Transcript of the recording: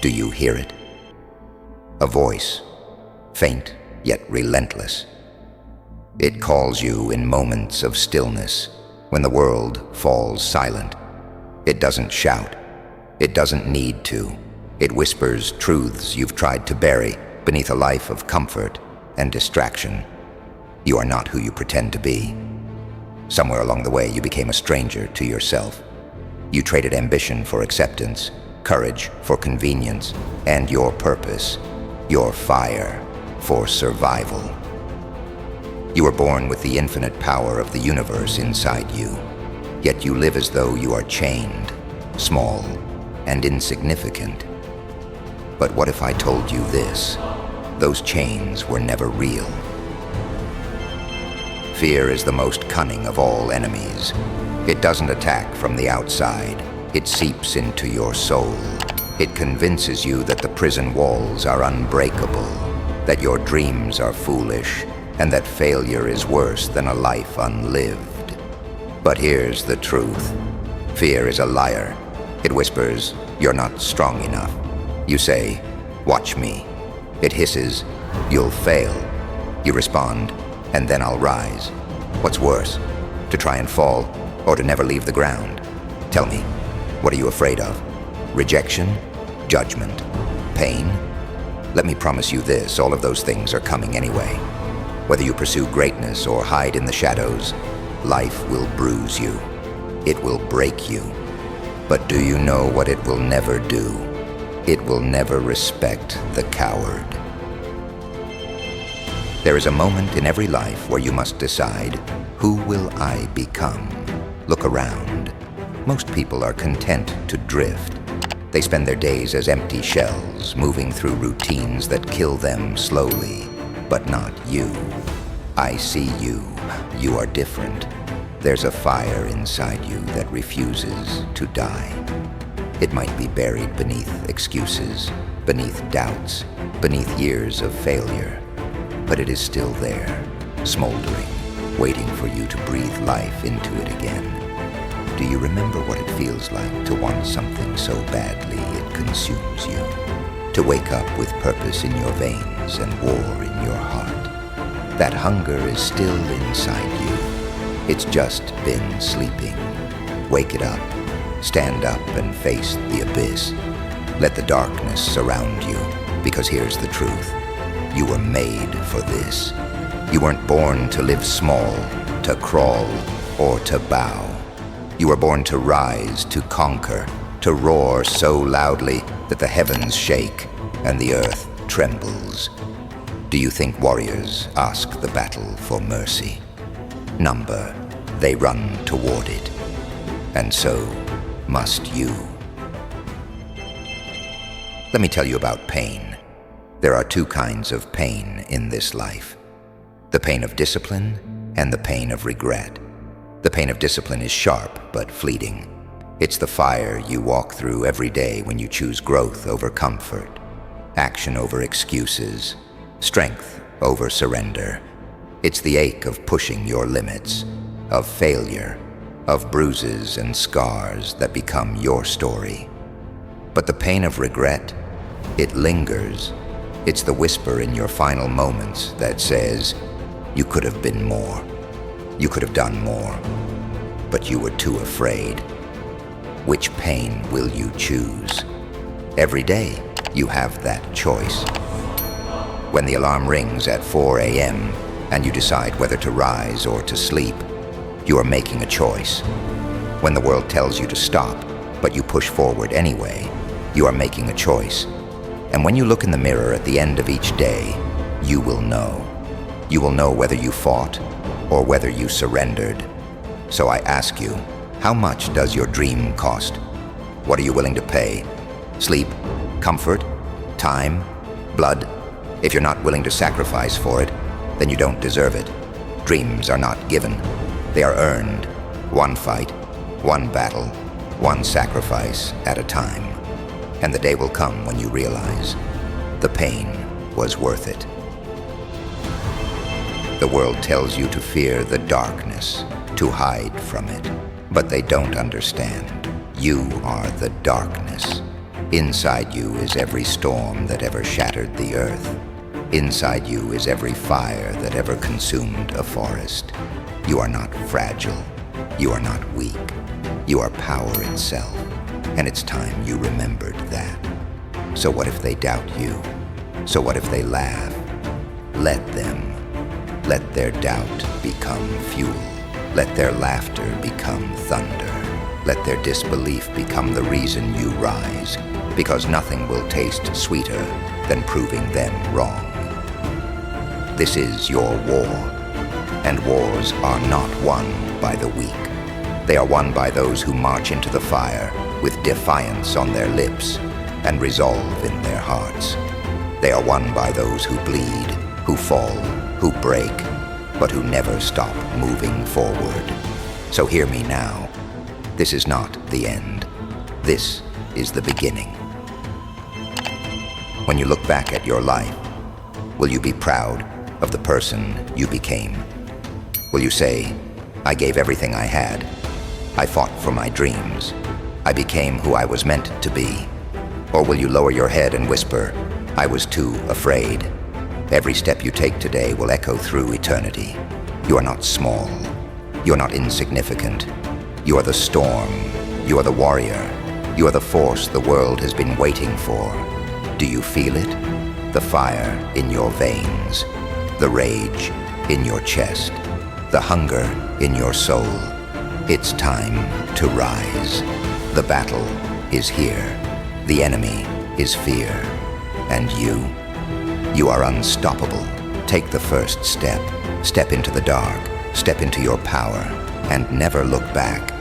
Do you hear it? A voice, faint yet relentless. It calls you in moments of stillness, when the world falls silent. It doesn't shout. It doesn't need to. It whispers truths you've tried to bury beneath a life of comfort and distraction. You are not who you pretend to be. Somewhere along the way, you became a stranger to yourself. You traded ambition for acceptance, courage for convenience, and your purpose, your fire, for survival. You were born with the infinite power of the universe inside you, yet you live as though you are chained, small, and insignificant. But what if I told you this? Those chains were never real. Fear is the most cunning of all enemies. It doesn't attack from the outside. It seeps into your soul. It convinces you that the prison walls are unbreakable, that your dreams are foolish, and that failure is worse than a life unlived. But here's the truth. Fear is a liar. It whispers, "You're not strong enough." You say, "Watch me." It hisses, "You'll fail." You respond, "And then I'll rise." What's worse, to try and fall, or to never leave the ground? Tell me, what are you afraid of? Rejection? Judgment? Pain? Let me promise you this, all of those things are coming anyway. Whether you pursue greatness or hide in the shadows, life will bruise you. It will break you. But do you know what it will never do? It will never respect the coward. There is a moment in every life where you must decide, who will I become? Look around. Most people are content to drift. They spend their days as empty shells, moving through routines that kill them slowly, but not you. I see you. You are different. There's a fire inside you that refuses to die. It might be buried beneath excuses, beneath doubts, beneath years of failure. But it is still there, smoldering, waiting for you to breathe life into it again. Do you remember what it feels like to want something so badly it consumes you? To wake up with purpose in your veins and war in your heart. That hunger is still inside you. It's just been sleeping. Wake it up. Stand up and face the abyss. Let the darkness surround you, because here's the truth. You were made for this. You weren't born to live small, to crawl, or to bow. You were born to rise, to conquer, to roar so loudly that the heavens shake and the earth trembles. Do you think warriors ask the battle for mercy? Number, they run toward it. And so must you. Let me tell you about pain. There are two kinds of pain in this life. The pain of discipline and the pain of regret. The pain of discipline is sharp but fleeting. It's the fire you walk through every day when you choose growth over comfort, action over excuses, strength over surrender. It's the ache of pushing your limits, of failure, of bruises and scars that become your story. But the pain of regret, it lingers. It's the whisper in your final moments that says, you could have been more. You could have done more. But you were too afraid. Which pain will you choose? Every day, you have that choice. When the alarm rings at 4 a.m. and you decide whether to rise or to sleep, you are making a choice. When the world tells you to stop, but you push forward anyway, you are making a choice. And when you look in the mirror at the end of each day, you will know. You will know whether you fought or whether you surrendered. So I ask you, how much does your dream cost? What are you willing to pay? Sleep, comfort, time, blood? If you're not willing to sacrifice for it, then you don't deserve it. Dreams are not given. They are earned. One fight, one battle, one sacrifice at a time. And the day will come when you realize the pain was worth it. The world tells you to fear the darkness, to hide from it. But they don't understand. You are the darkness. Inside you is every storm that ever shattered the earth. Inside you is every fire that ever consumed a forest. You are not fragile. You are not weak. You are power itself. And it's time you remembered that. So what if they doubt you? So what if they laugh? Let them. Let their doubt become fuel. Let their laughter become thunder. Let their disbelief become the reason you rise, because nothing will taste sweeter than proving them wrong. This is your war, and wars are not won by the weak. They are won by those who march into the fire with defiance on their lips and resolve in their hearts. They are won by those who bleed, who fall, who break, but who never stop moving forward. So hear me now. This is not the end. This is the beginning. When you look back at your life, will you be proud of the person you became? Will you say, I gave everything I had. I fought for my dreams. I became who I was meant to be. Or will you lower your head and whisper, I was too afraid? Every step you take today will echo through eternity. You are not small. You are not insignificant. You are the storm. You are the warrior. You are the force the world has been waiting for. Do you feel it? The fire in your veins, the rage in your chest, the hunger in your soul. It's time to rise. The battle is here. The enemy is fear. And you are unstoppable. Take the first step. Step into the dark. Step into your power. And never look back.